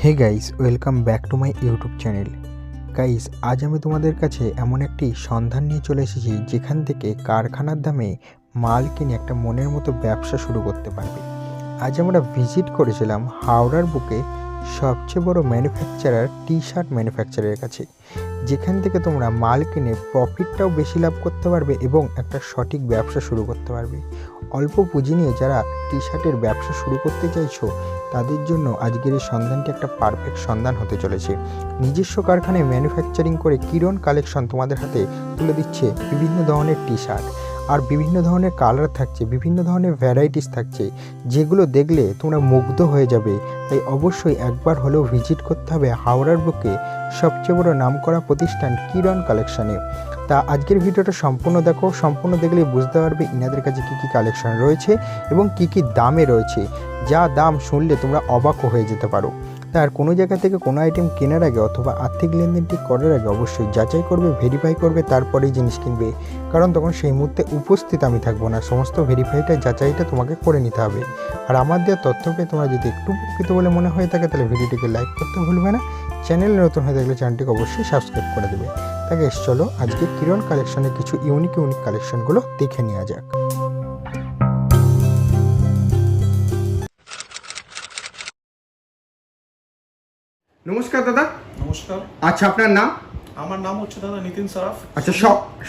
Hey guys, welcome back to my YouTube channel. Guys, আজ আমি তোমাদের কাছে এমন একটি সন্ধান নিয়ে চলে এসেছি যেখান থেকে কারখানার দামে মাল কিনে একটা মনের মতো ব্যবসা শুরু করতে পারবে। আজ আমরা ভিজিট করেছিলাম হাওড়ার বুকে সবচেয়ে বড় ম্যানুফ্যাকচারার টি শার্ট ম্যানুফ্যাকচারের কাছে, যেখান থেকে তোমরা মাল কিনে প্রফিটটাও বেশি লাভ করতে পারবে এবং একটা সঠিক ব্যবসা শুরু করতে পারবে। অল্প পুঁজি নিয়ে যারা টি শার্টের ব্যবসা শুরু করতে চাইছো তাদের জন্য আজকের এই সন্ধানটি একটা পারফেক্ট সন্ধান হতে চলেছে। নিজস্ব কারখানায় ম্যানুফ্যাকচারিং করে কিরণ কালেকশন তোমাদের হাতে তুলে দিচ্ছে বিভিন্ন ধরনের টি শার্ট, আর বিভিন্ন ধরনের কালার থাকছে, বিভিন্ন ধরনের ভ্যারাইটিস থাকছে, যেগুলো দেখলে তোমরা মুগ্ধ হয়ে যাবে। তাই অবশ্যই একবার হলেও ভিজিট করতে হবে হাওড়ার বুকে সবচেয়ে বড় নামকরা প্রতিষ্ঠান কিরণ কালেকশনে। তা আজকের ভিডিওটা সম্পূর্ণ দেখো, সম্পূর্ণ দেখলেই বুঝতে পারবে ইনাদের কাছে কী কী কালেকশন রয়েছে এবং কী কী দামে রয়েছে, যা দাম শুনলে তোমরা অবাক হয়ে যেতে পারো। তার কোনো জায়গা থেকে কোনো আইটেম কেনার আগে অথবা আর্থিক লেনদেনটি করার আগে অবশ্যই যাচাই করবে, ভেরিফাই করবে, তারপরেই জিনিস কিনবে। কারণ তখন সেই মুহূর্তে উপস্থিত আমি থাকবো না, সমস্ত ভেরিফাইটা যাচাইটা তোমাকে করে নিতে হবে। আর আমার দেওয়া তথ্য পেয়ে তোমরা যদি একটু উপকৃত বলে মনে হয়ে থাকে তাহলে ভিডিওটিকে লাইক করতে ভুলবে না। চ্যানেলে নতুন হয়ে থাকলে চ্যানেলটিকে অবশ্যই সাবস্ক্রাইব করে দেবে। তাকে চলো আজকে কিরণ কালেকশনের কিছু ইউনিক কালেকশনগুলো দেখে নেওয়া যাক। নমস্কার দাদা। নমস্কার। আচ্ছা, আপনার নাম? আমার নাম হচ্ছে দাদা নিতিন সরাফ। আচ্ছা,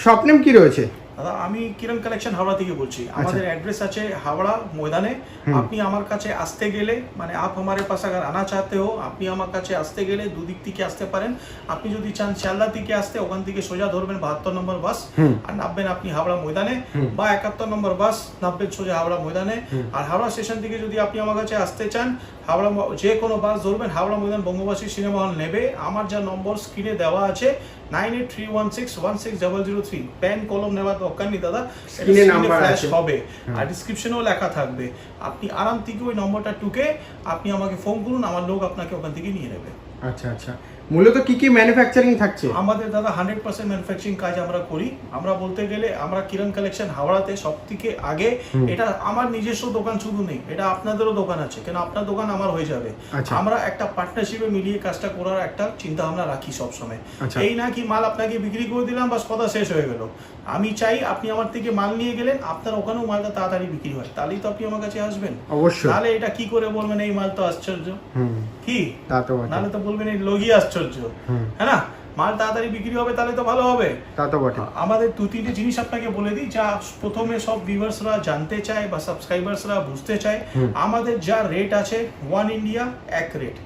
শপ নেম কি রয়েছে? দাদা আমি কিরণ কালেকশন হাওড়া থেকে বলছি। আমাদের অ্যাড্রেস আছে হাওড়া ময়দানে। আপনি আমার কাছে আসতে গেলে মানে आप हमारे पास अगर आना चाहते हो আপনি আমার কাছে আসতে গেলে দুদিক থেকে আসতে পারেন। আপনি যদি চান শিয়ালদা থেকে আসতে, ওখান থেকে সোজা ধরবেন 72 নম্বর বাস আর নামবেন আপনি হাওড়া ময়দানে, বা 71 নম্বর বাস নামবেন সোজা হাওড়া ময়দানে। আর হাওড়া স্টেশন থেকে যদি আপনি আমার কাছে আসতে চান, হাওড়া যে কোনো বাস ধরবেন, হাওড়া ময়দান বঙ্গবাসী সিনেমা হল নেবে। আমার যা নম্বর স্ক্রিনে দেওয়া আছে 9831616003, পেন কলম নেওয়ার দরকার নেই দাদা, স্ক্রিনে ফ্ল্যাশ হবে আর ডেসক্রিপশনেও লেখা থাকবে। আপনি আরাম থেকে ওই নম্বরটা টুকে আপনি আমাকে ফোন করুন, আমার লোক আপনাকে ওখান থেকে নিয়ে নেবে। আচ্ছা আচ্ছা, মূলত কি কি ম্যানুফ্যাকচারিং থাকছে? আমাদের দাদা 100% ম্যানুফ্যাকচারিং কাজ আমরা করি। আমরা বলতে গেলে আমরা কিরণ কালেকশন হাওড়াতে সবথেকে আগে, এটা আমার নিজস্ব দোকান শুধু নেই, এটা আপনাদেরও দোকান আছে, কেন আপনার দোকান আমার হয়ে যাবে। আমরা একটা পার্টনারশিপে মিলিয়ে কাজটা করার একটা চিন্তা ভাবনা রাখি সবসময়। এই না কি মাল আপনাকে বিক্রি করে দিলাম বাস কথা শেষ হয়ে গেল। আমি চাই আপনি আমার থেকে মাল নিয়ে গেলেন, আপনার ওখানেও মালটা তাড়াতাড়ি বিক্রি হয়, তাহলেই তো আপনি আমার কাছে আসবেন। অবশ্যই, তাহলে এটা কি করে বলবেন এই মাল তো আশ্চর্য, কি নাহলে তো বলবেন এই লোকই আশ্চর্য, হ্যাঁ না? মাল তাড়াতাড়ি বিক্রি হবে তাহলে তো ভালো হবে। তা তো বটে। আমাদের দু তিনটে জিনিস আপনাকে বলে দিই, যা প্রথমে সব ভিউয়ার্সরা জানতে চায় বা সাবস্ক্রাইবার্সরা বুঝতে চায়। আমাদের যা রেট আছে, ওয়ান ইন্ডিয়া এক রেট,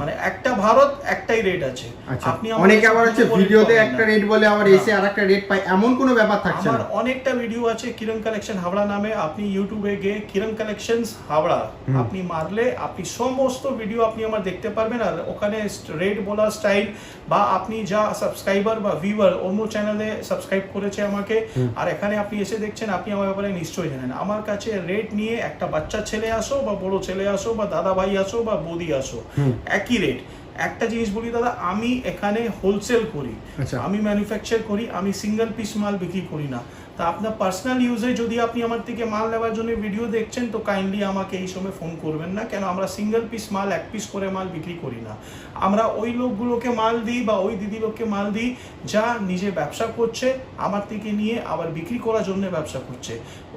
মানে একটা ভারত একটাই রেট আছে। আপনি অনেকে আবার হচ্ছে ভিডিওতে একটা রেট বলে আবার এসে আরেকটা রেট পায়, এমন কোনো ব্যাপার থাকছে না। আমার অনেকটা ভিডিও আছে কিরণ কালেকশন হাওড়া নামে, আপনি ইউটিউবে গিয়ে কিরণ কালেকশনস হাওড়া আপনি মারলে আপনি সমস্ত ভিডিও আপনি আমার দেখতে পারবেন। আর ওখানে রেট বলার স্টাইল বা আপনি যা সাবস্ক্রাইবার বা ভিউয়ার অন্য চ্যানেলে সাবস্ক্রাইব করেছে আমাকে, আর এখানে আপনি এসে দেখছেন, আপনি আমার ব্যাপারে নিশ্চয়ই জানেন। আমার কাছে রেট নিয়ে একটা বাচ্চা ছেলে আসো বা বড় ছেলে আসো বা দাদা ভাই আসো বা বৌদি আসো, একই রেট। একটা জিনিস বলি দাদা, আমি এখানে হোলসেল করি, আমি ম্যানুফ্যাকচার করি, আমি সিঙ্গেল পিস মাল বিক্রি করি না। তা আপনার পার্সোনাল ইউজে যদি আপনি আমার থেকে মাল নেওয়ার জন্য ভিডিও দেখছেন তো কাইন্ডলি আমাকে এই সময় ফোন করবেন না, কেন আমরা সিঙ্গেল পিস মাল এক পিস করে মাল বিক্রি করি না। আমরা ওই লোকগুলোকে মাল দিই বা ওই দিদি লোককে মাল দিই যা নিজে ব্যবসা করছে, আমার থেকে নিয়ে আবার বিক্রি করার জন্য ব্যবসা করছে।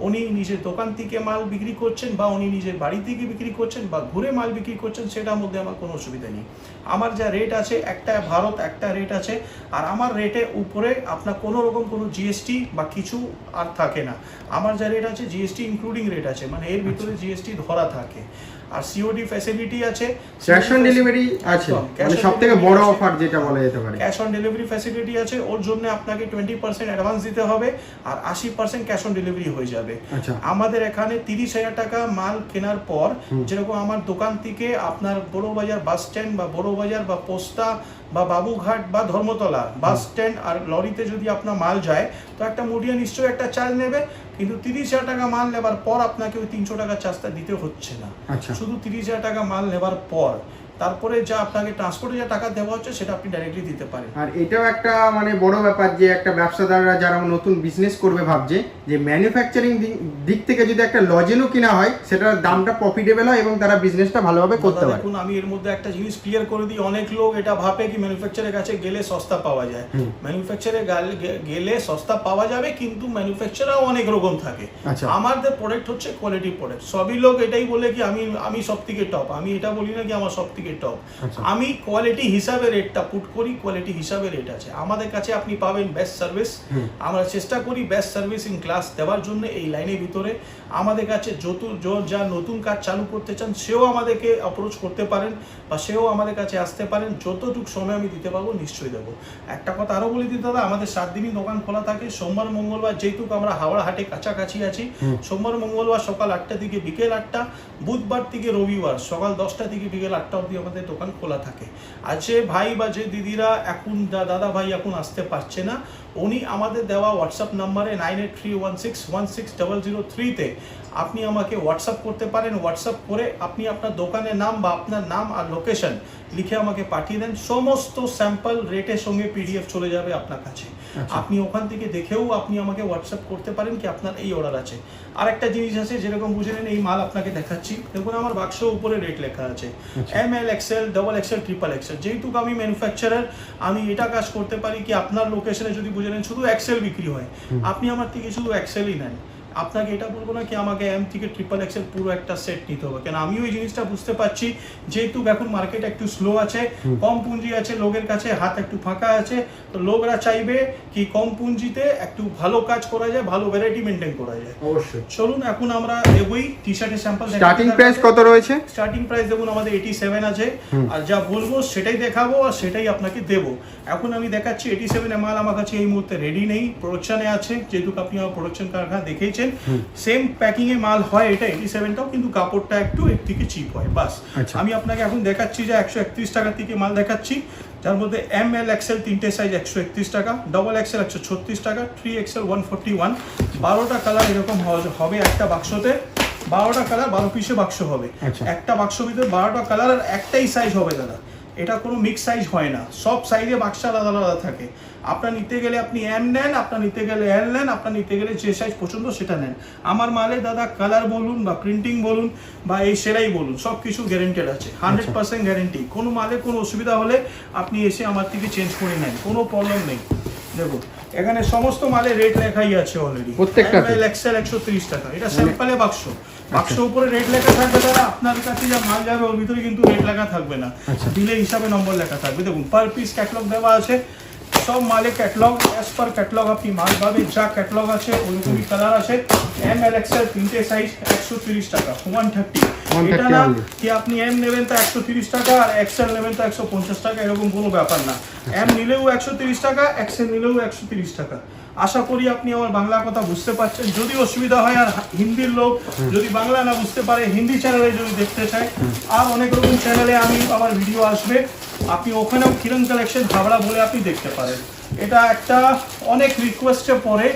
উনি নিজের দোকান থেকে মাল বিক্রি করছেন বা উনি নিজের বাড়ি থেকে বিক্রি করছেন বা ঘুরে মাল বিক্রি করছেন, সেটার মধ্যে আমার কোনো অসুবিধা নেই। আমার যা রেট আছে, একটা ভারত একটা রেট আছে, আর আমার রেটের উপরে আপনার কোনো রকম কোনো জিএসটি বা কিছু আর থাকে না। আমার যা রেট আছে জিএসটি ইনক্লুডিং রেট আছে, মানে এর ভিতরে জিএসটি ধরা থাকে। আর সিওডি ফ্যাসিলিটি আছে, ক্যাশ অন ডেলিভারি আছে, মানে সবথেকে বড় অফার যেটা বলা যেতে পারে। ক্যাশ অন ডেলিভারি ফ্যাসিলিটি আছে, ওর জন্য আপনাকে 20% অ্যাডভান্স দিতে হবে আর 80% ক্যাশ অন ডেলিভারি হয়ে যাবে। আমাদের এখানে 30,000 টাকা মাল কেনার পর, যেরকম আমার দোকান থেকে আপনার বড় বাজার বাস স্ট্যান্ড বা বড় বাজার বা পোস্তা বা বাবুঘাট বা ধর্মতলা বাস স্ট্যান্ড আর লরিতে যদি আপনার মাল যায় তো একটা মুডিয়া নিশ্চয়ই একটা চার্জ নেবে, কিন্তু 30,000 টাকা মাল নেবার পর আপনাকে ওই 300 টাকা চার্জটা দিতে হচ্ছে না, শুধু 30,000 টাকা মাল নেবার পর। তারপরে যা আপনাকে ট্রান্সপোর্টে যা টাকা দেওয়া হচ্ছে সেটা আপনি ডাইরেক্টলি দিতে পারেন। আর এটাও একটা মানে বড় ব্যাপার যে একটা ব্যবসাদাররা যারা নতুন বিজনেস করবে ভাবছে যে ম্যানুফ্যাকচারিং দিক থেকে যদি একটা লজেনও কিনা হয় সেটার দামটা প্রফিটেবল হয় এবং তারা বিজনেসটা ভালোভাবে করতে পারে। দেখুন আমি এর মধ্যে একটা জিনিস ক্লিয়ার করে দিই, অনেক লোক এটা ভাবে কি ম্যানুফ্যাকচারের কাছে গেলে সস্তা পাওয়া যায়। ম্যানুফ্যাকচারে গেলে সস্তা পাওয়া যাবে, কিন্তু ম্যানুফ্যাকচারও অনেক রকম থাকে। আমাদের প্রোডাক্ট হচ্ছে কোয়ালিটি প্রোডাক্ট। সবই লোক এটাই বলে কি আমি সব থেকে টপ, আমি এটা বলি না কি আমার সব থেকে টপ। আমি কোয়ালিটি হিসাবে রেটটা পুট করি, কোয়ালিটি হিসাবে রেট আছে। আমাদের কাছে আপনি পাবেন বেস্ট সার্ভিস। আমরা চেষ্টা করি বেস্ট সার্ভিস ইন ক্লাস দেওয়ার জন্য এই লাইনের ভিতরে। আমাদের কাছে যা নতুন কাজ চালু করতে চান সেও আমাদেরকে অ্যাপ্রোচ করতে পারেন বা সেও আমাদের কাছে আসতে পারেন। যতটুকু সময় আমি দিতে পারবো নিশ্চয়ই দেবো। একটা কথা আরও বলে দিতে দাদা, আমাদের 7 দিনই দোকান খোলা থাকে। সোমবার মঙ্গলবার যেহেতু আমরা হাওড়া হাটে কাছাকাছি আছি, সোমবার মঙ্গলবার সকাল 8টা থেকে বিকেল 8টা, বুধবার থেকে রবিবার সকাল 10টা থেকে বিকেল 8টা অবধি আমাদের দোকান খোলা থাকে। আর যে ভাই বা যে দিদিরা এখন দাদা ভাই এখন আসতে পারছে না, উনি আমাদের দেওয়া হোয়াটসঅ্যাপ নাম্বারে 9831616003-তে আপনি আমাকে হোয়াটসঅ্যাপ করতে পারেন। হোয়াটসঅ্যাপ করে আপনি আপনার দোকানের নাম বা আপনার নাম আর লোকেশন লিখে আমাকে পাঠিয়ে দেন। সমস্ত স্যাম্পল রেটের সঙ্গে পিডিএফ চলে যাবে আপনার কাছে। আপনি ওখান থেকে দেখেও আপনি আমাকে হোয়াটসঅ্যাপ করতে পারেন কি আপনার এই অর্ডার আছে। আর একটা জিনিস আছে, যেরকম বুঝে নেন, এই মাল আপনাকে দেখাচ্ছি, দেখুন আমার বাক্স উপরে রেট লেখা আছে ML XL XXL XXL। যেহেতু আমি ম্যানুফ্যাকচারার, আমি এটা কাজ করতে পারি কি আপনার লোকেশনে যদি বুঝে নেন শুধু XL বিক্রি হয়, আপনি আমার থেকে শুধু XL-ই নেন। আপনাকে এটা বলবো না কি আমাকে M থেকে XXL পুরো একটা সেট নিতে হবে, কেন আমি ওই জিনিসটা বুঝতে পারছি। যেহেতু এখন মার্কেট একটু স্লো আছে, কম পুঁজি আছে, লোকের কাছে হাত একটু ফাঁকা আছে, তো লোকরা চাইবে কি কম পুঁজিতে একটু ভালো কাজ করা যায়, ভালো ভ্যারাইটি মেনটেন করা যায়। অবশ্যই চলুন এখন আমরা এগোই। টি শার্টের স্যাম্পল স্টার্টিং প্রাইস কত রয়েছে? স্টার্টিং প্রাইস দেখুন আমাদের 87 আছে। আর যা বলবো সেটাই দেখাবো আর সেটাই আপনাকে দেবো। এখন আমি দেখাচ্ছি 87 মাল আমার কাছে এই মুহূর্তে রেডি নেই, প্রোডাকশনে আছে। যেহেতু আপনি আমার প্রোডাকশন কারখানা দেখেইছেন, সেম প্যাকিং এ মাল হয় এটা 87টাও, কিন্তু কাপড়টা একটু এর থেকে চিপ হয় বাস। আমি আপনাকে এখন দেখাচ্ছি যে 131 টাকা থেকে মাল দেখাচ্ছি, যার মধ্যে ML XL তিনটে সাইজ 131 টাকা, XXL 136 টাকা, 3XL 141। 12টা কালার এরকম হবে একটা বাক্সতে। 12টা কালার 12 পিসে বাক্স হবে। একটা বাক্স ভিতরে 12টা কালার আর একটাই সাইজ হবে দাদা। এটা কোনো মিক্স সাইজ হয় না, সব সাইজে বাক্স আলাদা আলাদা থাকে। আপনার নিতে গেলে আপনি M নেন, আপনার নিতে গেলে L নেন, আপনার নিতে গেলে যে সাইজ পছন্দ সেটা নেন। আমার মালে দাদা কালার বলুন বা প্রিন্টিং বলুন বা এই সেলাই বলুন, সব কিছু গ্যারেন্টেড আছে, 100% গ্যারেন্টি। কোনো মালে কোনো অসুবিধা হলে আপনি এসে আমার থেকে চেঞ্জ করে নেন, কোনো প্রবলেম নেই। দেখুন এখানে সমস্ত মালের রেট লেখাই আছে অলরেডি। ML XL 130 টাকা, এটা স্যাম্পলে বাক্স। বাক্স উপরে রেট লেখা থাকবে দাদা, আপনার কাছে যা মাল যাবে ওর ভিতরে কিন্তু রেট লেখা থাকবে না, বিলে হিসাবে নম্বর লেখা থাকবে। দেখুন পার পিস ক্যাটালগ দেওয়া আছে, সব মালে ক্যাটালগ, অ্যাজ পার ক্যাটালগ আপনি মাল পাবেন। যা ক্যাটালগ আছে ওইরকমই কালার আছে। ML XL তিনটে সাইজ 130 টাকা, 130। এটা না কি আপনি M নেবেন তো 130 টাকা আর XL নেবেন তো 150 টাকা, এরকম কোনো ব্যাপার না। M নিলেও 130 টাকা, XL নিলেও 130 টাকা। আশা করি আপনি আমার বাংলা কথা বুঝতে পারছেন। যদি অসুবিধা হয় আর হিন্দির লোক যদি বাংলা না বুঝতে পারে, হিন্দি চ্যানেলে যদি দেখতে চায়, আর অনেক রকম চ্যানেলে আমার ভিডিও আসবে, আপনি ওখানেও কিরণ কালেকশন হাওড়া বলে আপনি দেখতে পারেন। এটা একটা অনেক রিকোয়েস্টের পরে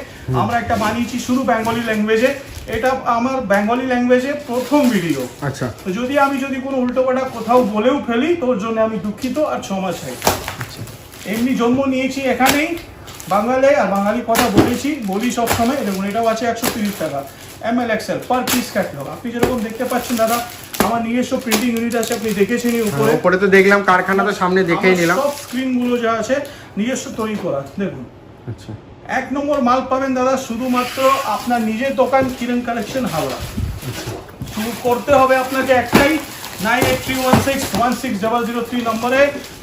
আমরা একটা বানিয়েছি শুধু বেঙ্গলি ল্যাঙ্গুয়েজে। এটা আমার বেঙ্গলি ল্যাঙ্গুয়েজে প্রথম ভিডিও। আচ্ছা, তো যদি কোনো উল্টোপাল্টা কোথাও বলেও ফেলি তোর জন্য আমি দুঃখিত আর ক্ষমা চাই। এমনি জন্ম নিয়েছি এখানেই বাঙালি, আর বাঙালি কথা বলি সব সময়। দেখুন এটাও আছে 130 টাকা, ML XL per piece catalogue. আপনি যেরকম দেখতে পাচ্ছেন দাদা, আমার নিজস্ব প্রিন্টিং ইউনিট আছে, আপনি দেখেছেন উপরে তো দেখলাম, কারখানা তো সামনে দেখেই নিলাম। সব স্ক্রিন গুলো যা আছে নিজস্ব তৈরি করা। দেখুন আচ্ছা, 1 নম্বর মাল পাবেন দাদা শুধুমাত্র আপনার নিজের দোকান কিরণ কালেকশন হাওড়া। শুরু করতে হবে আপনাকে একটাই, 9831616003 নম্বরে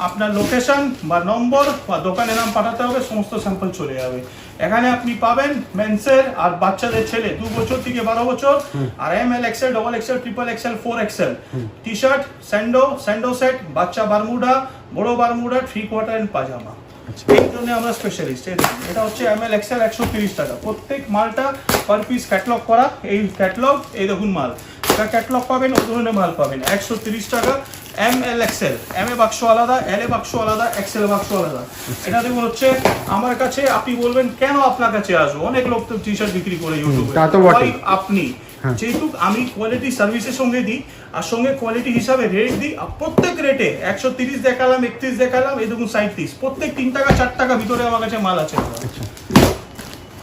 আপনার লোকেশন বা নম্বর বা দোকানের নাম পাঠাতে হবে, সমস্ত স্যাম্পল চলে যাবে। এখানে আপনি পাবেন মেন্সের আর বাচ্চাদের ছেলে 2 বছর থেকে 12 বছর, আর ML XL XXL XXL 4XL T shirt, Sandow set, বাচ্চা বারমুডা, বড় বারমুডা, 3/4 এন্ড পাজামা। এই জন্য আমরা স্পেশালিস্ট। এটা হচ্ছে ML XL 130 টাকা। প্রত্যেক মালটা পার পিস ক্যাটালগ করা। এই ক্যাটালগ, এই দেখুন মাল, এটা ক্যাটালগ পাবেন, ওই ধরনের মাল পাবেন 130 টাকা। ML XL, M এ বাক্স আলাদা, L এ বাক্স আলাদা, XL এ বাক্স আলাদা। এটা দেখুন হচ্ছে আমার কাছে। আপনি বলবেন কেন আপনার কাছে আসবো, অনেক লোক তো টি শার্ট বিক্রি করে ইউটিউবে, আপনি হ্যাঁ। যেহেতু আমি কোয়ালিটি সার্ভিসের সঙ্গে দিই আর সঙ্গে কোয়ালিটি হিসাবে রেট দিই, আর প্রত্যেক রেটে 130 দেখালাম, 31 দেখালাম, এই দেখুন 37, প্রত্যেক 3 টাকা 4 টাকা ভিতরে আমার কাছে মাল আছে।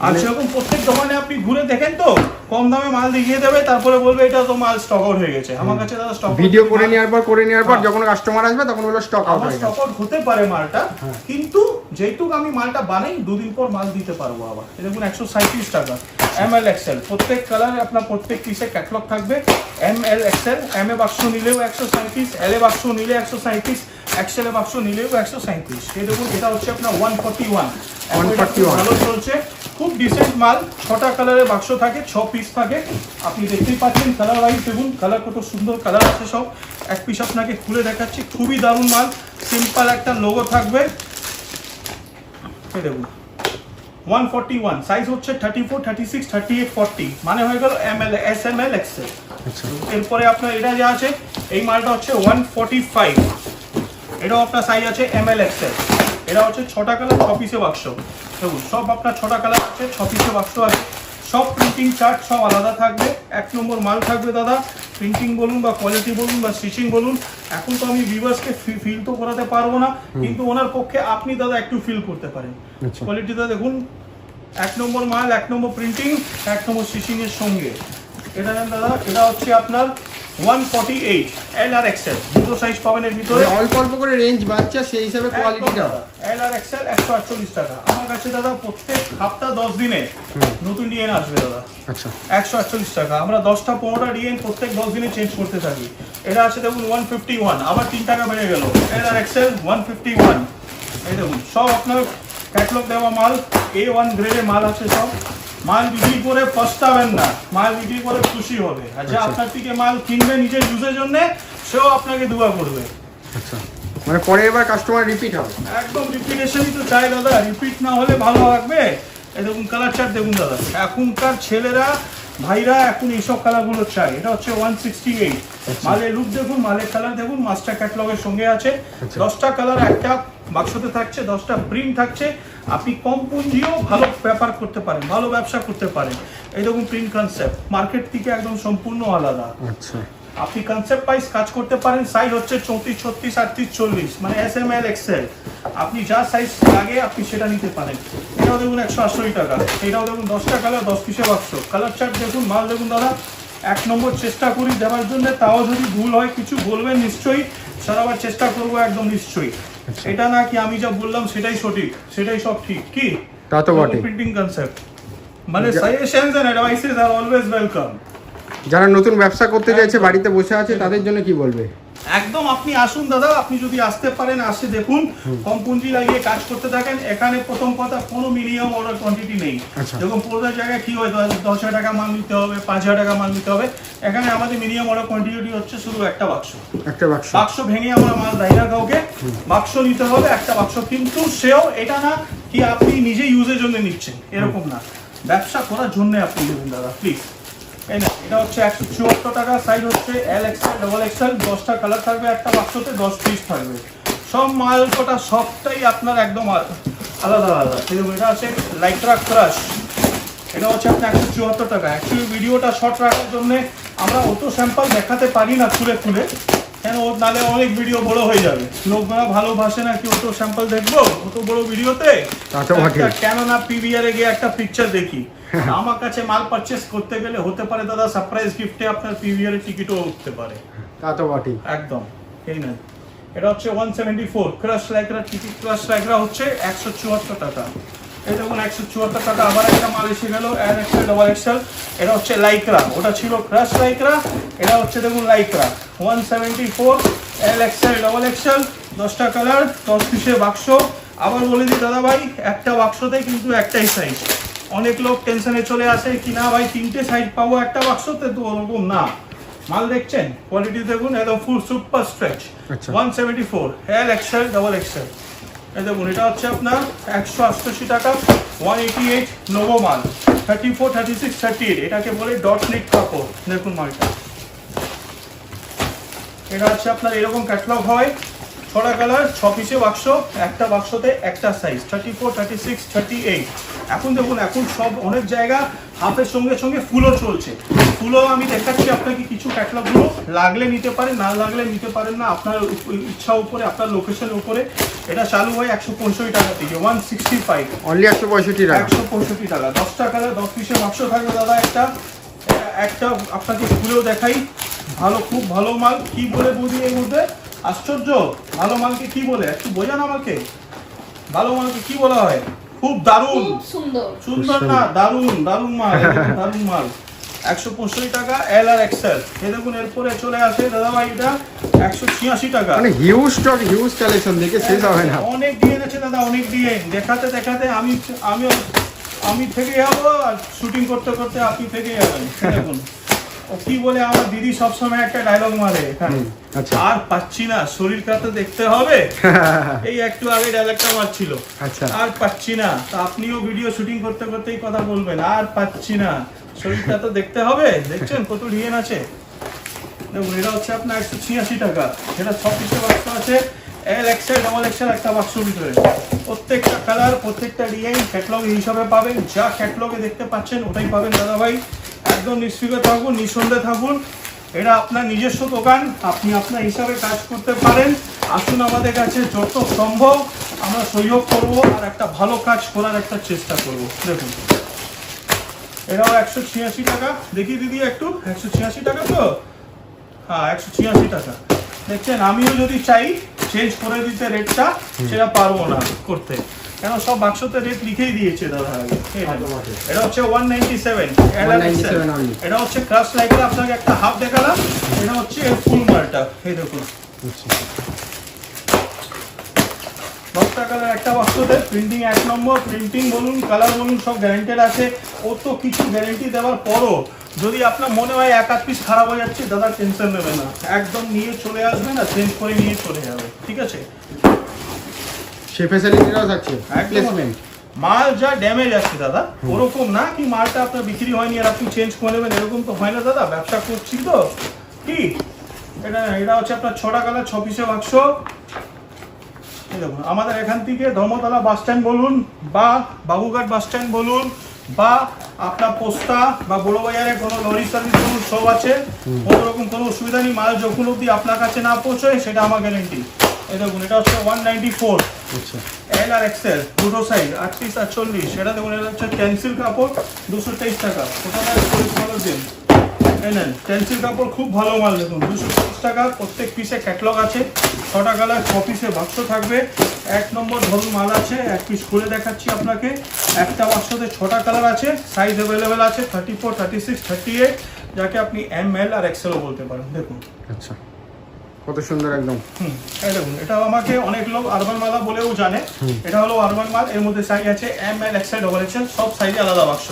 আর সেরকম প্রত্যেক দোকানে আপনি ঘুরে দেখেন তো কম দামে মাল দেখিয়ে দেবে, তারপরে বলবে এটা তো মাল স্টক আউট হয়ে গেছে। আমার কাছে দাদা স্টক ভিডিও করে নেওয়ার পর যখন কাস্টমার আসবে তখন বলে স্টক আউট হয়ে গেছে। স্টক আউট হতে পারে মালটা, কিন্তু যেহেতু আমি মালটা বানাই 2 দিন পর মাল দিতে পারবো আবার। এটা দেখুন 137 টাকা, ML XL প্রত্যেক কালারে আপনার প্রত্যেক পিসে ক্যাটালগ থাকবে। ML XL, M এ বাক্স নিলেও 137, L এ বাক্স নিলে 137, XL এ বাক্স নিলেও 137। এই দেখুন এটা হচ্ছে আপনার 141 ভালো চলছে, খুব ডিসেন্ট মাল। 6টা কালারের বাক্স থাকে, 6 পিস থাকে। আপনি দেখতেই পাচ্ছেন কালার ওয়াইজ, দেখুন কালার কত সুন্দর কালার আছে সব। এক পিস আপনাকে খুলে দেখাচ্ছি, খুবই দারুণ মাল। সিম্পল একটা লোগো থাকবে, এই দেখুন 141, সাইজ হচ্ছে 34, 36, 38, 40, মানে হয়ে গেল ML, SML, XL। এরপরে আপনার এটা যা আছে এই মালটা হচ্ছে 145, এটাও আপনার সাইজ আছে ML, XL। এটা হচ্ছে 6টা কালার, 6 পিসে বাক্স। দেখুন সব আপনার 6টা কালার আছে, 6 পিসে বাক্স আছে। সব প্রিন্টিং চার্ট সব আলাদা থাকবে। 1 নম্বর মাল থাকবে দাদা, প্রিন্টিং বলুন বা কোয়ালিটি বলুন বা স্টিচিং বলুন। এখন তো আমি ভিউয়ার্সকে ফিল তো করাতে পারবো না, কিন্তু ওনার পক্ষে আপনি দাদা একটু ফিল করতে পারেন। কোয়ালিটিটা দেখুন, 1 নম্বর মাল, 1 নম্বর প্রিন্টিং, 1 নম্বর স্টিচিং এর সঙ্গে। এটা নেন দাদা, এটা হচ্ছে আপনার 148, L আর XL দুটো সাইজ পাবেন এর ভিতরে। অল্প অল্প করে রেঞ্জ বাড়ছে, সেই হিসাবে কোয়ালিটিটা। L আর XL 148 টাকা। আমার কাছে দাদা প্রত্যেক সপ্তাহ 10 দিনে নতুন ডিজাইন আসবে দাদা। আচ্ছা, 148 টাকা। আমরা 10টা 15টা ডিজাইন প্রত্যেক 10 দিনে চেঞ্জ করতে থাকি। এটা আছে দেখুন 151, আবার 3 টাকা বেড়ে গেল। L আর XL 151। এই দেখুন সব আপনার ক্যাটালগ দেওয়া মাল, A1 গ্রেডের মাল আছে সব। মাল বিক্রি করে পস্তাবেন না, মাল বিক্রি করে খুশি হবে। আর যে আপনার থেকে মাল কিনবে নিজের ইউজের জন্য, সেও আপনাকে দোয়া করবে। আচ্ছা, মানে পরে এবার কাস্টমার রিপিট হবে। একদম রিপিটেশনই তো চাই দাদা, রিপিট না হলে ভালো লাগবে। এই দেখুন কালার চার্ট দেখুন দাদা, এখনকার ছেলেরা ভাইরা এখন এইসব কালারগুলো চাই। এটা হচ্ছে 168। মালের লুক দেখুন, মালের কালার দেখুন, মাস্টার ক্যাটালগের সঙ্গে আছে। 10টা কালার একটা বাক্সতে থাকছে, 10টা প্রিন্ট থাকছে। আপনি কম পুঁজিও ভালো ব্যাপার করতে পারেন, ভালো ব্যবসা করতে পারেন। এই দেখুন প্রিন্ট কনসেপ্ট মার্কেট থেকে একদম সম্পূর্ণ আলাদা। আচ্ছা, আপনি কনসেপ্ট ওয়াইজ কাজ করতে পারেন। সাইজ হচ্ছে 34, 36, 38, 40, মানে SML, XL। আপনি যা সাইজ লাগে আপনি সেটা নিতে পারেন। এটাও দেখুন 180 টাকা। এটাও দেখুন 10টা কালার, 10 পিসে বাক্স। কালার চার্ট দেখুন, মাল দেখুন দাদা। 1 নম্বর চেষ্টা করি দেওয়ার জন্য, তাও যদি ভুল হয় কিছু বলবেন নিশ্চয়ই, সারাবার চেষ্টা করবো একদম নিশ্চয়ই। এটা না কি আমি যা বললাম সেটাই সঠিক, সেটাই সব ঠিক কি? তা তো বটে। প্রিন্টিং কনসেপ্ট মানে suggestions and advices are always welcome. যারা নতুন ব্যবসা করতে চাইছে, বাড়িতে বসে আছে, তাদের জন্য কি বলবে? একদম আপনি আসুন দাদা, আপনি যদি আসতে পারেন আসে দেখুন, কম পুঁজি লাগিয়ে কাজ করতে থাকেন। এখানে প্রথম কথা কোনো মিনিমাম অর্ডার কোয়ান্টিটি নেই। যেরকম পুরোটা জায়গায় কি হয় 10,000 টাকা মাল নিতে হবে, 5,000 টাকা মাল নিতে হবে। এখানে আমাদের মিনিমাম অর্ডার কোয়ান্টিটি হচ্ছে শুধু একটা বাক্স। বাক্স ভেঙে আমরা মাল দেয় না কাউকে, বাক্স নিতে হবে একটা বাক্স। কিন্তু সেও এটা না কি আপনি নিজে ইউজের জন্য নিচ্ছেন, এরকম না, ব্যবসা করার জন্য আপনি দেবেন দাদা প্লিজ। এটা হচ্ছে 174 টাকা। সাইজ হচ্ছে L, XL, ডবল XL। 10টা কালার থাকবে একটা বাক্সতে, 10 পিস থাকবে। সব মাল কোটা সবটাই আপনার একদম আলাদা আলাদা। এটা আছে লাইট্রা ক্রাশ। এটা হচ্ছে আপনার 174 টাকা। অ্যাকচুয়ালি ভিডিওটা শর্ট রাখার জন্য আমরা অত স্যাম্পল দেখাতে পারি না খুলে খুলে, কেন নাহলে অনেক ভিডিও বড় হয়ে যাবে। লোকরা ভালোবাসে না কি অত স্যাম্পল দেখবো অত বড় ভিডিওতে। কেননা PVR এ গিয়ে একটা পিকচার দেখি। আমার কাছে মাল পারচেস করতে গেলে হতে পারে দাদা সারপ্রাইজ গিফটে আপনার PVR এর টিকিটও উঠতে পারে। তা তো বটেই। একদম এই না। এটা হচ্ছে 174 ক্রাশ লাইকরা টিকিট। ক্রাশ লাইকরা হচ্ছে 174 টাকা। এই দেখুন 174 টাকা। আবার একটা মাল এসে গেল L, XL, ডবল XL। এটা হচ্ছে লাইকরা, ওটা ছিল ক্রাশ লাইকরা। এটা হচ্ছে দেখুন লাইকরা 174 L, XL, ডবল XL। 10টা কালার, 10 পিসের বাক্স। আবার বলে দিই দাদা ভাই, একটা বাক্সতে কিন্তু একটাই সাইজ। অনেক লোক টেনশনে চলে আসে কি না ভাই 3টে সাইজ পাবো একটা বাক্সতে, তো ওরকম না। মাল দেখছেন, কোয়ালিটি দেখুন, একদম full super stretch. 174 L, XL, double XL। এই দেখুন এটা হচ্ছে আপনার 188 টাকা। 188 নোভো মাল। 34, 36, 38, এটাকে বলে ডট নেক কাপড়। দেখুন মালটা, এটা হচ্ছে আপনার এরকম ক্যাটালগ হয়। 6টা কালার, 6 পিসে বাক্স, একটা বাক্সতে একটা সাইজ। 34, 36, 38। এখন দেখুন, এখন সব অনেক জায়গা হাফের সঙ্গে সঙ্গে ফুলও চলছে। ফুলও আমি দেখাচ্ছি আপনাকে কিছু ক্যাটালগুলো, লাগলে নিতে পারেন, না লাগলে নিতে পারেন না, আপনার ইচ্ছা উপরে, আপনার লোকেশনের উপরে। এটা চালু হয় 165 টাকা থেকে, 165 অনলি 165 টাকা। 165 টাকা। 10 টাকা 10 পিসের বাক্স থাকবে দাদা। একটা আপনাকে খুলেও দেখাই, ভালো, খুব ভালো মাল। কি বলে বুঝি এর মধ্যে? আশ্চর্য। ভালো মালকে কি বলে একটু বোঝান আমাকে, ভালো মালকে কি বলা হয়? খুব দারুণ, সুন্দর না, দারুণ দারুণ মাল, দারুণ মাল। 165 টাকা এল আর এক্সেল। এই দেখুন, এরপরে চলে আসে দাদা ভাই এটা 186 টাকা। মানে হিউজ স্টক, হিউজ কালেকশন, দেখে শেষ হবে না। অনেক ডিএন আছে দাদা, অনেক ডিএন। দেখাতে দেখাতে আমি থেকে যাবো, আর শুটিং করতে করতে আপনি থেকে যাবেন। দেখুন ও কি বলে, আমার দিদি সবসময় একটা ডায়লগ মারে, আচ্ছা। আর পাচ্ছি না, শরীরটা তো দেখতে হবে। এই একটু আগে ডায়লগটা মারছিল, আচ্ছা। আর পাচ্ছি না। তা আপনিও ভিডিও শুটিং করতে করতেই কথা বলবেন, আর পাচ্ছি না, শরীরটা তো দেখতে হবে। দেখছেন কত ডিএন আছে। দেখুন এটা হচ্ছে আপনার 186 টাকা। এটা 6 পিসের বাক্স আছে, এল এক্সেল ডবল এক্সেল একটা বাক্সের ভিতরে। প্রত্যেকটা কালার, প্রত্যেকটা ডিজাইন ক্যাটালগ হিসাবে পাবেন। যা ক্যাটালগে দেখতে পাচ্ছেন ওটাই পাবেন দাদা ভাই। একদম নিশ্চিন্তে থাকুন, নিঃসন্দেহে থাকুন। এটা আপনার নিজস্ব দোকান, আপনি আপনার হিসাবে কাজ করতে পারেন। আসুন আমাদের কাছে, যত সম্ভব আমরা সহযোগ করব আর একটা ভালো কাজ করার একটা চেষ্টা করব। দেখুন এটাও 186 টাকা। দেখি দিদি একটু, 186 টাকা তো? হ্যাঁ 186 টাকা। দেখছেন, আমিও যদি চাই চেঞ্জ করে দিতে রেটটা, সেটা পারবো না করতে, কেন সব বাক্সতে রেট লিখেই দিয়েছে দাদা। এটা হচ্ছে 197। এটা হচ্ছে ক্রাশ লাইটার, আপনাকে একটা হাফ দেখালাম। এটা হচ্ছে ফুল মালটা, এই দেখুন 10 টাকার একটা বাক্সতে প্রিন্টিং 1 নম্বর। প্রিন্টিং বলুন, কালার বলুন, সব গ্যারেন্টেড আছে। ও তো কিছু গ্যারেন্টি দেওয়ার পরও যদি আপনার মনে হয় এক আধ পিস খারাপ হয়ে যাচ্ছে, দাদা টেনশন নেবে না, একদম নিয়ে চলে আসবে না, চেঞ্জ করে নিয়ে চলে যাবে, ঠিক আছে? সে ফ্যাসিলিটিটাও থাকছে, রিপ্লেসমেন্ট। মাল যা ড্যামেজ আছে দাদা, ওরকম না কি মালটা আপনার বিক্রি হয়নি আর আপনি চেঞ্জ করে নেবেন, এরকম তো হয় না দাদা। ব্যবসা করছি তো, কি এটা হচ্ছে আপনার 6 কালার, 6 পিসের বাক্স। দেখুন আমাদের এখান থেকে ধর্মতলা বাস স্ট্যান্ড বলুন, বা বাবুঘাট বাস স্ট্যান্ড বলুন, বা আপনার পোস্তা বা বড় বাজারে কোনো লরি সার্ভিস বলুন, সব আছে। কোনো রকম কোনো অসুবিধা নেই। মাল যখন অব্দি আপনার কাছে না পৌঁছয় সেটা আমার গ্যারেন্টি। এই দেখুন এটা হচ্ছে 194। আচ্ছা। এল আর এক্সেল দুটো সাইজ, 38 আর 40। সেটা দেখুন এটা হচ্ছে টেন্সিল কাপড়, 223 টাকা। ওখানে দিন টেন্সিল কাপড়, খুব ভালো মাল। দেখুন 230 টাকা। প্রত্যেক পিসে ক্যাটলগ আছে। 6টা কালার, 6 পিসের বাক্স থাকবে। 1 নম্বর ধরুন মাল আছে, এক পিস খুলে দেখাচ্ছি আপনাকে। একটা বাক্সতে 6টা কালার আছে, সাইজ অ্যাভেলেবেল আছে 34, 36, 38, যাকে আপনি এম এল আর এক্সেলও বলতে পারেন। দেখুন আচ্ছা, কত সুন্দর একদম। এই দেখুন এটাও আমাকে অনেক লোক আরবান মালা বলেও জানে। এটা হলো আরবান মাল। এর মধ্যে সাইজ আছে M L XL double XL, সব সাইজে আলাদা বাক্স।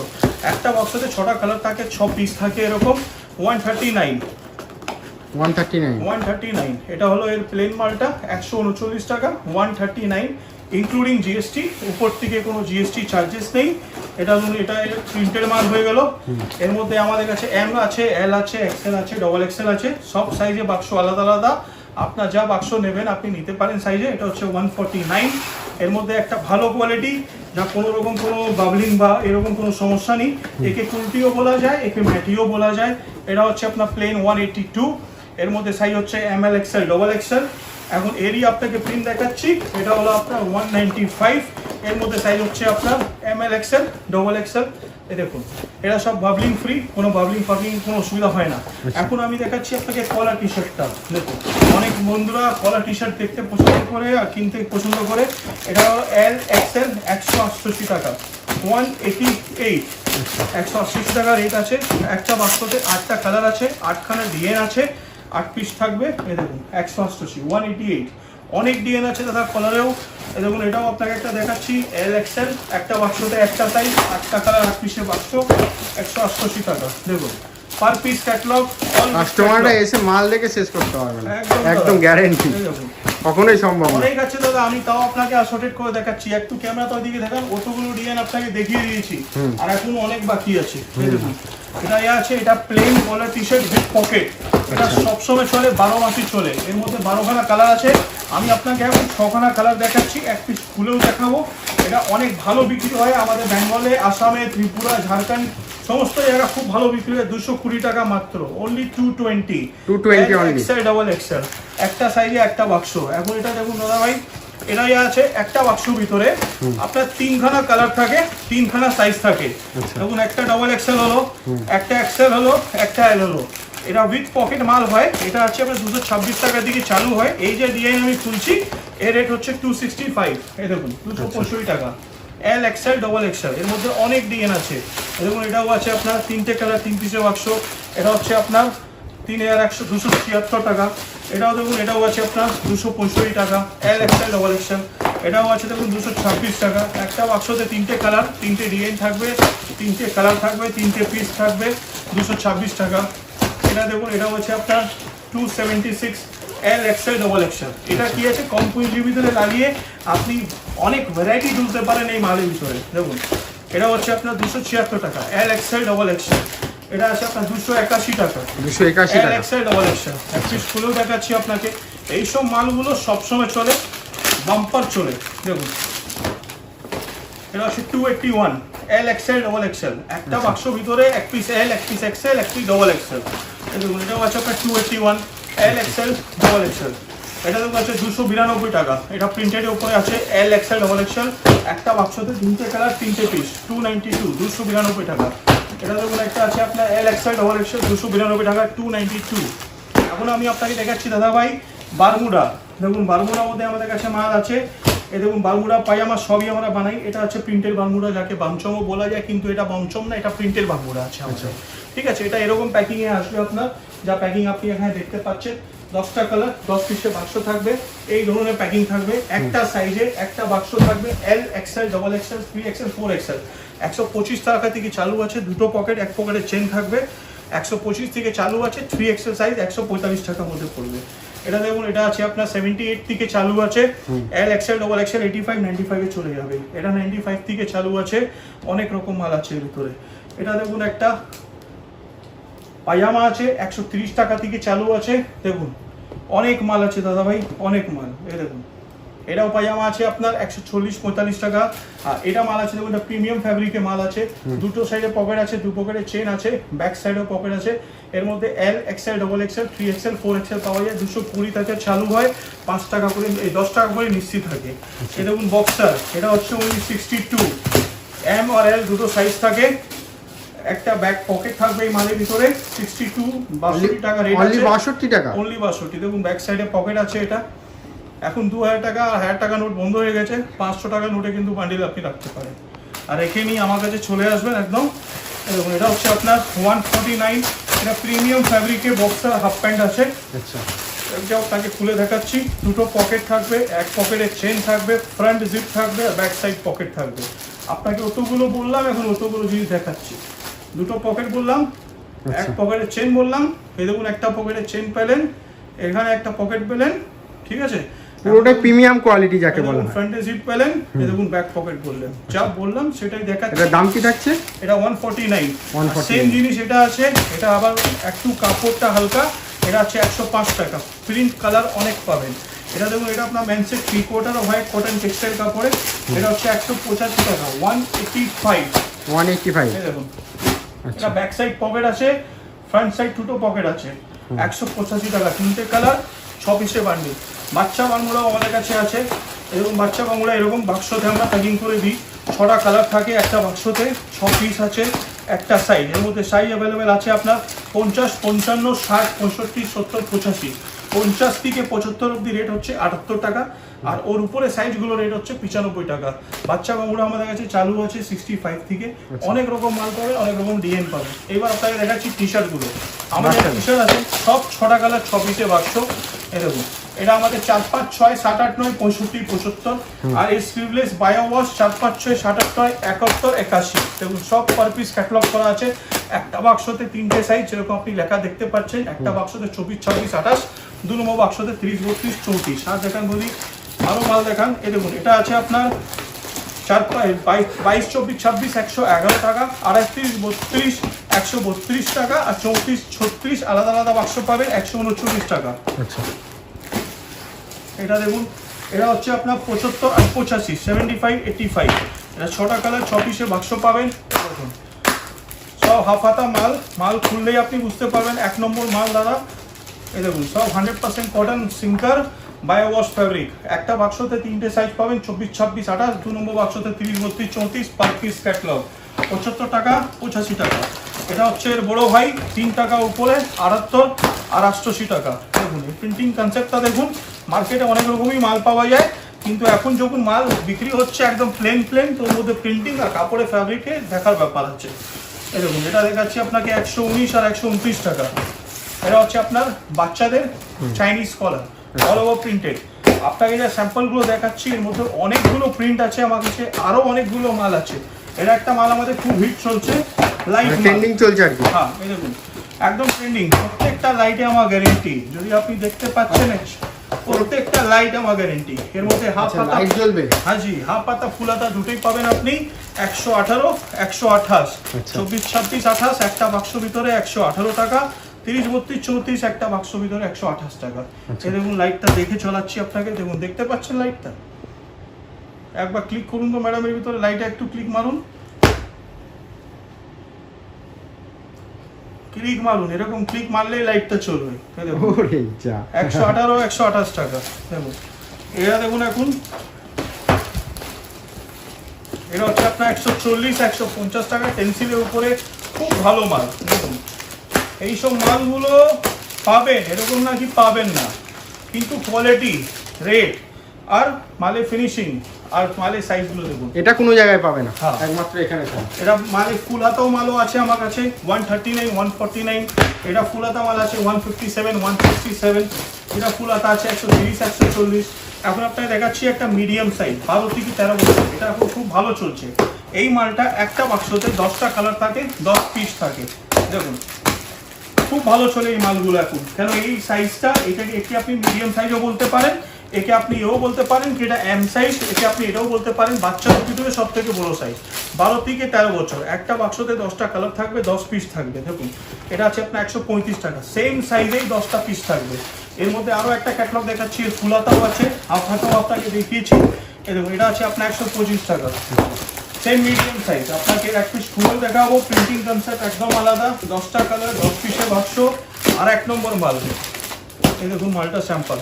একটা বাক্সতে 6টা কালার থাকে, 6 পিস থাকে এরকম। 139। এটা হলো এর প্লেন মালটা, 139 টাকা। 139 ইনক্লুডিং জিএসটি। উপর থেকে কোনো জিএসটি চার্জেস নেই। এটা প্রিন্টেড মাল হয়ে গেল। এর মধ্যে আমাদের কাছে এম আছে, এল আছে, এক্সেল আছে, ডবল এক্সেল আছে। সব সাইজে বাক্স আলাদা আলাদা। আপনার যা বাক্স নেবেন আপনি নিতে পারেন সাইজে। এটা হচ্ছে 149। এর মধ্যে একটা ভালো কোয়ালিটি, যা কোনো রকম কোনো বাবলিং বা এরকম কোনো সমস্যা নেই। একে কুর্তিও বলা যায়, একে ম্যাটিও বলা যায়। এটা হচ্ছে আপনার প্লেন 182। এর মধ্যে সাইজ হচ্ছে M L XL double XL. এখন এরই আপনাকে প্রিন্ট দেখাচ্ছি। এটা হলো আপনার 195। এর মধ্যে সাইজ হচ্ছে আপনার M L XL double XL. এই দেখুন এটা সব বাবলিং ফ্রি, কোনো বাবলিং ফাবলিং কোনো অসুবিধা হয় না। এখন আমি দেখাচ্ছি আপনাকে কলার টি শার্টটা। দেখুন অনেক বন্ধুরা কলার টি শার্ট দেখতে পছন্দ করে আর কিনতে পছন্দ করে। এটা হলো এল এক্সেল, 168 টাকা। 188, 180 টাকা রেট আছে। একটা বাক্সতে 8টা কালার আছে, 8খানা ডিএন আছে, 8 পিস থাকবে। এই দেখুন 188, 188। অনেক ডিএন আছে দাদা কালারেও। এই দেখুন এটাও আপনাকে একটা দেখাচ্ছি, এল এক্সেল। একটা বাক্সতে একটা সাইজ, 8টা কালার, 8 পিসের বাক্স, 188 টাকা। দেখুন পার পিস ক্যাটালগ। কাস্টমাররা এসে মাল দেখে শেষ করতে পারবে না, একদম গ্যারান্টি, কখনোই সম্ভব না। অনেক আছে দাদা, আমি তাও আপনাকে অ্যাসর্টেড করে দেখাচ্ছি। একটু ক্যামেরা তো দিকে দেখান, অতগুলো ডিজাইন আপনাকে দেখিয়ে দিয়েছি, আর এখন অনেক বাকি আছে। দেখুন এটা আছে, এটা plain collar T shirt with pocket. এটা সবসময় চলে, 12 মাসই চলে। এর মধ্যে 12খানা কালার আছে। আমি আপনাকে এখন 6খানা কালার দেখাচ্ছি, এক পিস খুলেও দেখাবো। এটা অনেক ভালো বিক্রি হয় আমাদের বেঙ্গলে, আসামে, ত্রিপুরা, ঝাড়খণ্ড সমস্ত জায়গা খুব ভালো বিক্রি হয় 220 টাকা মাত্র, only 220 220 only। XL double XL একটা সাইজে একটা বাক্স। এখন এটা দেখুন দাদা ভাই, এটাই আছে একটা বাক্সর ভিতরে আপনার 3খানা কালার থাকে, 3খানা সাইজ থাকে। দেখুন একটা ডাবল এক্সেল হলো, একটা এক্সেল হলো, একটা এল হলো। এটা উইথ পকেট মাল হয়। এটা আছে আপনার 226 টাকা দিকে চালু হয়। এই যে ডিজাইন আমি খুলছি এর রেট হচ্ছে 265। এই দেখুন 265 টাকা, এল এক্সেল ডাবল এক্সেল। এর মধ্যে অনেক ডিজাইন আছে। দেখুন এটাও আছে আপনার 3টে কালার, 3 পিসের বাক্স। এটা হচ্ছে আপনার 276 টাকা। এটাও দেখুন, এটাও আছে আপনার 265 টাকা, এল এক্সেল ডাবল এক্সেল। এটাও আছে দেখুন 226 টাকা। একটা বাক্সতে 3টে কালার, 3টে ডিজাইন থাকবে, 3টে কালার থাকবে, 3টে পিস থাকবে, 226 টাকা। এটা দেখুন, এটাও আছে আপনার 276, এল এক্সেল ডাবল এক্সেল। এটা কি আছে, কম পুঁজির ভিতরে লাগিয়ে আপনি অনেক ভ্যারাইটি তুলতে পারেন এই মালের ভিতরে। দেখুন এটা হচ্ছে আপনার 276 টাকা, এল এক্সেল ডাবল এক্সেল। এটা আছে আপনার 281 টাকা, 281 এল টাকা। XL double XL. এক পিস খুলেও দেখাচ্ছি আপনাকে। এইসব মালগুলো সবসময় চলে, বাম্পার চলে। দেখুন এটা হচ্ছে 281, এল এক্সেল ডাবল এক্সেল। একটা বাক্স ভিতরে এক পিস এল, এক পিস এক্সেল, এক পিস ডাবল এক্সেল। দেখুন এটাও আছে আপনার 281, এল এক্সেল ডাবল এক্সেল। এটা দেখুন আছে 292 টাকা। এটা প্রিন্টেডের উপরে আছে, এল এক্সেল ডাবল এক্সেল। একটা বাক্সতে 3টে কালার, 3টে পিস, 292, 292 টাকা। এটা দেখুন একটা আছে আপনার এল এক্সেল ডাবল এক্সেল, 292 টাকা, 292। এখন আমি আপনাকে দেখাচ্ছি দাদা ভাই বারমুডা। দেখুন বারমুডার মধ্যে আমাদের কাছে মাল আছে। এই দেখুন বারমুডা পায়জামা সবই আমরা বানাই। এটা আছে প্রিন্টের বারমুডা, যাকে বামচমও বলা যায়, কিন্তু এটা বামচম না, এটা প্রিন্টের বারমুডা আছে আমাদের। ঠিক আছে, এটা এরকম প্যাকিং এ আসবে আপনার, যা প্যাকিং আপনি এখানে দেখতে পাচ্ছেন। 10টা কালার, 10 পিসের বাক্স থাকবে, এই ধরনের প্যাকিং থাকবে। একটা সাইজে একটা বাক্স থাকবে, L XL double XL, 3XL 4XL। 125 টাকা থেকে চালু আছে, 2টো পকেট, এক পকেটে চেন থাকবে। 125 থেকে চালু আছে, 3XL সাইজ 145 টাকার মধ্যে পড়বে। এটা দেখুন, এটা আছে আপনার 78 থেকে চালু আছে, এল এক্সেল ডাবল এক্সেল 85, 95 এ চলে যাবে। এটা 95 থেকে চালু আছে, অনেক রকম মাল আছে এর ভিতরে। এটা দেখুন একটা পায়জামা আছে, 130 টাকা থেকে চালু আছে। দেখুন অনেক মাল আছে দাদা ভাই, অনেক মাল। এই দেখুন এটাও পায়জামা আছে আপনার 140-45 টাকা। আর এটা মাল আছে দেখুন, এটা প্রিমিয়াম ফ্যাব্রিকের মাল আছে। 2টো সাইডে পকেট আছে, 2 পকেটে চেন আছে, ব্যাক সাইডেও পকেট আছে। এর মধ্যে L XL double XL, 3XL 4XL পাওয়া যায়। 220 টাকা চালু হয়, 5 টাকা করে, এই 10 টাকা করে নিশ্চিত থাকে। এই দেখুন বক্সার, এটা হচ্ছে only 62, এম আর এল 2টো সাইজ থাকে। একটা ব্যাক পকেট থাকবে এই মালের ভিতরে। 62 টাকা রেট আছে, 62 টাকা, অনলি 62। দেখুন ব্যাক সাইডে পকেট আছে। এটা এখন 2000 টাকা আর 1000 টাকা নোট বন্ধ হয়ে গেছে। 500 টাকা নোটে কিন্তু বান্ডিল আপনি রাখতে পারেন। আর রেখে নিয়ে আমার কাছে চলে আসবেন একদম। দেখুন এটা হচ্ছে আপনার 149, এটা প্রিমিয়াম ফ্যাব্রিকের বক্সার হাফ প্যান্ট আছে। আচ্ছা এটাও তাকে খুলে দেখাচ্ছি। 2টো পকেট থাকবে, এক পকেটে চেন থাকবে, ফ্রন্ট জিপ থাকবে, ব্যাক সাইড পকেট থাকবে। আপনাকে অতগুলো বললাম, এখন অতগুলো জিনিস দেখাচ্ছি। 2টো পকেট বললাম, এক পকেটে চেন বললাম। এই দেখুন একটা পকেটে চেন পেলেন, এখানে একটা পকেট পেলেন। ঠিক আছে, পুরোটাই প্রিমিয়াম কোয়ালিটি যাকে বলা হয়। ফ্রন্টে জিপ পেলেন, এই দেখুন ব্যাক পকেট বললেন। যা বললাম সেটাই দেখাচ্ছি। এটার দাম কি থাকছে? এটা 149। 149 সেম জিনিস এটা আছে। এটা আবার একটু কাপড়টা হালকা, এটা আছে 105 টাকা। প্রিন্ট কালার অনেক পাবেন। এটা দেখুন, এটা আপনার মেন্সের 3/4 হোয়াইট কটন টেক্সটাইল কাপড়ে। এটা হচ্ছে 185 টাকা, 185। এই দেখুন এটা ব্যাক সাইড পকেট আছে, ফ্রন্ট সাইড 2টো পকেট আছে। 185 টাকা, 3টে কালার, 6 পিসের বান্ডিল। বাচ্চা বাংলাও আমাদের কাছে আছে। এরকম বাচ্চা বাংলা এরকম বাক্সতে আমরা প্যাকিং করে দিই। 6টা কালার থাকে একটা বাক্সতে, 6 পিস আছে, একটা সাইজ। এর মধ্যে সাইজ অ্যাভেলেবেল আছে আপনার 50, 55, 60, 65, 70, 85। 50 থেকে 75 অব্দি রেট হচ্ছে 78 টাকা। আর ওর উপরে সাইজগুলো রেট হচ্ছে 95 টাকা। বাচ্চা বাংলা আমাদের কাছে চালু আছে 65 থেকে। অনেক রকম মাল পাবে, অনেক রকম ডিজাইন পাবে। এবার আপনাকে দেখাচ্ছি টি শার্টগুলো। আমাদের টি শার্ট আছে সব 6টা কালার, 6 পিসের বাক্স। এই দেখুন এটা আমাদের 4, 5, 6, 7, 8, 9, 65, 75। আর এই স্লিভলেস বায়ো ওয়াশ 4, 5, 6, 7, 8, 9, 71, 81। দেখুন সব পার পিস ক্যাটালগ করা আছে। একটা বাক্সতে 3টে সাইজ, যেরকম আপনি লেখা দেখতে পাচ্ছেন। একটা বাক্সতে 24, 26, 28, 2 নম্বর বাক্সতে 30, 32, 34। আর দেখান বলি আরো মাল দেখান। এই দেখুন এটা আছে আপনার 4, 22, 24, 26, 111 টাকা, 28, 32, 132 টাকা। আর 34, 36 আলাদা আলাদা বাক্স পাবেন 139 টাকা। আচ্ছা এটা দেখুন, এটা হচ্ছে আপনার 75 আর 85, 75, 85। এটা 6টা কালার, 6 পিসের বাক্স পাবেন। দেখুন সব সব হাফ হাতা মাল খুললেই আপনি বুঝতে পারবেন 1 নম্বর মাল দাদা। এই দেখুন সব 100% cotton sinker bio wash fabric. একটা বাক্সতে 3টে সাইজ পাবেন, 24, 26, 28। 2 নম্বর বাক্সতে 30, 32, 34 পার পিস ক্যাটলগ 75 টাকা, 85 টাকা। এটা হচ্ছে এর বড় ভাই, 3 টাকা উপরে 78 আর 88 টাকা। দেখুন এই প্রিন্টিং কনসেপ্টটা দেখুন। মার্কেটে অনেক রকমই মাল পাওয়া যায়, কিন্তু এখন যখন মাল বিক্রি হচ্ছে একদম প্লেন, তো ওর মধ্যে প্রিন্টিং আর কাপড়ে ফ্যাব্রিকে দেখার ব্যাপার আছে। এই দেখুন এটা দেখাচ্ছি আপনাকে 119 আর 129 টাকা। এটা হচ্ছে আপনার বাচ্চাদের চাইনিজ কলার, অল ওভার প্রিন্টেড। আপনাকে যে স্যাম্পলগুলো দেখাচ্ছি এর মধ্যে অনেকগুলো প্রিন্ট আছে, আমার কাছে আরো অনেকগুলো মাল আছে। এটা একটা মাল আমাদের খুব হিট চলছে, লাইট ট্রেন্ডিং চলছে আর কি। হ্যাঁ এই দেখুন একদম ট্রেন্ডিং, প্রত্যেকটা লাইটে আমার গ্যারেন্টি। যদি আপনি দেখতে পাচ্ছেন প্রত্যেকটা লাইট আমার গ্যারেন্টি। এর মধ্যে হাফ পাতা লাইট জ্বলবে? হ্যাঁ জি, হাফ পাতা ফুল হাতা দুটোই পাবেন আপনি 118, 128, 24, 26, 28 একটা বাক্স ভিতরে 118 টাকা, 30, 32, 34 একটা বাক্স ভিতরে 128 টাকা। এই দেখুন লাইটটা দেখে চলাচ্ছি আপনাকে, দেখুন দেখতে পাচ্ছেন লাইটটা? একবার ক্লিক করুন তো ম্যাডাম, এর ভিতরে লাইটে একটু ক্লিক মারুন, ক্লিক মারুন, এরকম ক্লিক মারলেই লাইটটা চলবে। 118, 128 টাকা। দেখুন এরা দেখুন এখন এটা হচ্ছে আপনার 140, 150 টাকা পেন্সিলের উপরে, খুব ভালো মাল। দেখুন এইসব মালগুলো পাবেন, এরকম নাকি পাবেন না, কিন্তু কোয়ালিটি, রেট আর মালের ফিনিশিং আর মালের সাইজগুলো দেখুন, এটা কোনো জায়গায় পাবে না, হ্যাঁ একমাত্র এখানে পাবে। এটা মালে ফুল হাতাও মালও আছে আমার কাছে 139, 149। এটা ফুল হাতা মাল আছে 157, 167। এটা ফুল হাতা আছে 130, 140। এখন আপনাকে দেখাচ্ছি একটা মিডিয়াম সাইজ 12 থেকে 13 বছর। এটা এখন খুব ভালো চলছে। এই মালটা একটা বাক্সতে 10টা কালার থাকে, 10 পিস থাকে। দেখুন খুব ভালো চলে এই মালগুলো এখন, কেন এই সাইজটা, এটাকে একে আপনি মিডিয়াম সাইজও বলতে পারেন, একে আপনি এও বলতে পারেন কি এটা এম সাইজ, একে আপনি এটাও বলতে পারেন। বাচ্চাদের ভিতরে সব থেকে বড় সাইজ 12 থেকে 13 বছর। একটা বাক্সতে 10টা কালার থাকবে, 10 পিস থাকবে। দেখুন এটা আছে আপনার 135 টাকা, সেম সাইজেই 10টা পিস থাকবে। এর মধ্যে আরো একটা ক্যাটালগ দেখাচ্ছি, ফুল হাতাও আছে, হাফ হাতাও আপনাকে দেখিয়েছি। এই দেখুন এটা আছে আপনার 125 টাকা, সেম মিডিয়াম সাইজ। আপনাকে এক পিস খুলে দেখাবো, প্রিন্টিং কনসেপ্ট একদম আলাদা। 10টা কালার, 10 পিসের বাক্স। আর 1 নম্বর মাল, এই দেখুন মালটা স্যাম্পল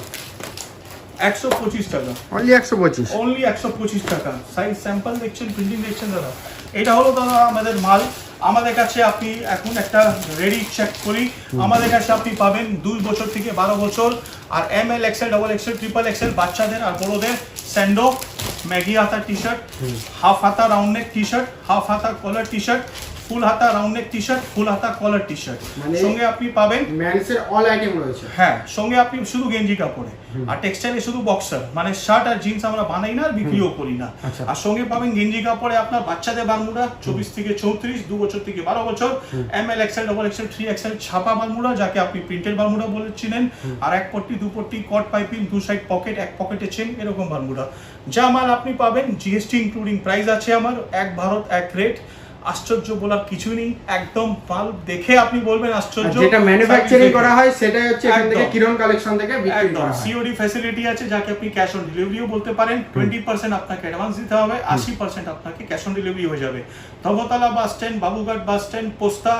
125 টাকা, অনলি 125, অনলি 125 টাকা। সাইজ স্যাম্পল দেখছেন, প্রিন্টিং দেখছেন দাদা। এটা হলো দাদা আমাদের মাল। আমাদের কাছে আপনি এখন একটা রেডি চেক করি, আমাদের কাছে আপনি পাবেন 2 বছর থেকে 12 বছর। আর ML, XL, XXL, XXL বাচ্চাদের আর বড়দের স্যান্ডো, ম্যাগি হাতা টি শার্ট, হাফ হাতা round neck T shirt, half হাতা কলার টি শার্ট, ফুল হাতা রাউন্ড নেক টি শার্ট, ফুল হাতা কলার টি শার্ট। সঙ্গে আপনি পাবেন মেন্সের অল আইটেম রয়েছে। হ্যাঁ, সঙ্গে আপনি শুধু গেঞ্জি কাপড়ে, আর টেক্সটাইলে শুধু বক্সার, মানে শার্ট আর জিন্স আমরা বানাই না আর বিক্রিও করি না। আর সঙ্গে পাবেন গেঞ্জি কাপড়ে আপনার বাচ্চাদের বারমুডা 24 থেকে 34, 2 বছর থেকে 12 বছর, ML, XL, XXL, 3XL ছাপা বারমুডা, যাকে আপনি প্রিন্টেড বারমুডা বলেছিলেন। আর 1 পট্টি 2 পট্টি কট পাইপিং, 2 সাইড পকেট, 1 পকেটে চেন, এরকম বারমুডা। যা মাল আপনি পাবেন GST ইনক্লুডিং প্রাইস আছে আমার, এক ভারত এক রেট। আশ্চর্য বলার কিছু নেই, একদম মাল দেখে আপনি বলবেন আশ্চর্য। যেটা ম্যানুফ্যাকচারিং করা হয় সেটাই হচ্ছে এখান থেকে কিরণ কালেকশন থেকে বিক্রি করা হয়। COD ফ্যাসিলিটি আছে, যাকে আপনি ক্যাশ অন ডেলিভারিও বলতে পারেন। 20% আপনাকে অ্যাডভান্স দিতে হবে, 80% আপনাকে ক্যাশ অন ডেলিভারি হয়ে যাবে। Dharmatala bus stand, Babughat bus stand, Posta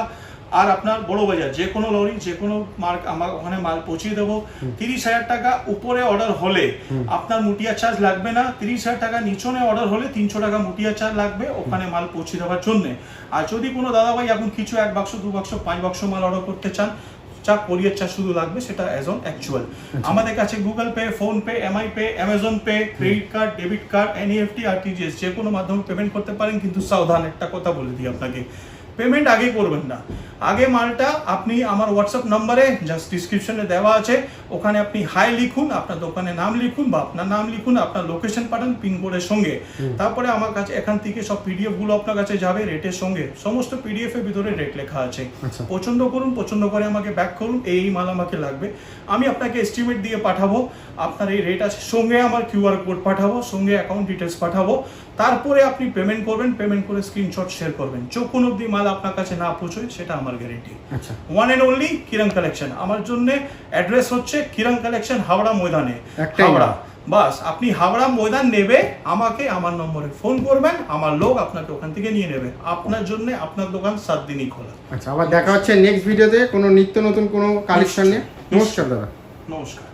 আর আপনার বড় বাজার, যে কোনো লরি, যে কোনো মার্ক আমার ওখানে মাল পৌঁছে দেবো। 30,000 টাকা উপরে অর্ডার হলে আপনার মুটিয়া চার্জ লাগবে না। 30,000 টাকা নিচনে অর্ডার হলে 300 টাকা মুটিয়া চার্জ লাগবে ওখানে মাল পৌঁছে দেওয়ার জন্য। আর যদি কোনো দাদাভাই এখন কিছু 1 বাক্স 2 বাক্স 5 বাক্স মাল অর্ডার করতে চান, যা কোরিয়ার চার্জ শুধু লাগবে, সেটা অ্যাজ অন অ্যাকচুয়াল। আমাদের কাছে Google pay, phone pay, MI pay, Amazon pay, credit card, debit card, NEFT, RTGS যে কোনো মাধ্যমে পেমেন্ট করতে পারেন। কিন্তু সাবধান, একটা কথা বলে দিই আপনাকে, পেমেন্ট আগে করবেন না। আগে মালটা আপনি আমার হোয়াটসঅ্যাপ নাম্বারে জাস্ট ডিসক্রিপশনে দেওয়া আছে, ওখানে আপনি হাই লিখুন, আপনার দোকানের নাম লিখুন বা আপনার নাম লিখুন, আপনার লোকেশন পাঠান পিনকোডের সঙ্গে। তারপরে আমার কাছে এখান থেকে সব PDF গুলো আপনার কাছে যাবে রেটের সঙ্গে। সমস্ত PDF এর ভিতরে রেট লেখা আছে। পছন্দ করুন, পছন্দ করে আমাকে ব্যাক করুন, এই মাল আমাকে লাগবে, আমি আপনাকে এস্টিমেট দিয়ে পাঠাবো। আপনার এই রেট আছে, সঙ্গে আমার QR কোড পাঠাবো, সঙ্গে অ্যাকাউন্ট ডিটেলস পাঠাবো। তারপরে আপনি পেমেন্ট করবেন, পেমেন্ট করে স্ক্রিনশট শেয়ার করবেন। যখন অবধি মাল আপনার কাছে না পৌঁছয় সেটা আমার guarantee. One and only Kiran collection. আমার জন্য অ্যাড্রেস হচ্ছে কিরণ কালেকশন, হাওড়া ময়দানে, হাওড়া। বাস আপনি হাওড়া ময়দান নেবে, আমাকে আমার নম্বরে ফোন করবেন, আমার লোক আপনাকে ওখান থেকে নিয়ে নেবে। আপনার জন্য আপনার দোকান 7 দিনই খোলা। আচ্ছা, আবার দেখা হচ্ছে নেক্সট ভিডিওতে কোনো নিত্য নতুন কোনো কালেকশন নিয়ে। নমস্কার দাদা। নমস্কার।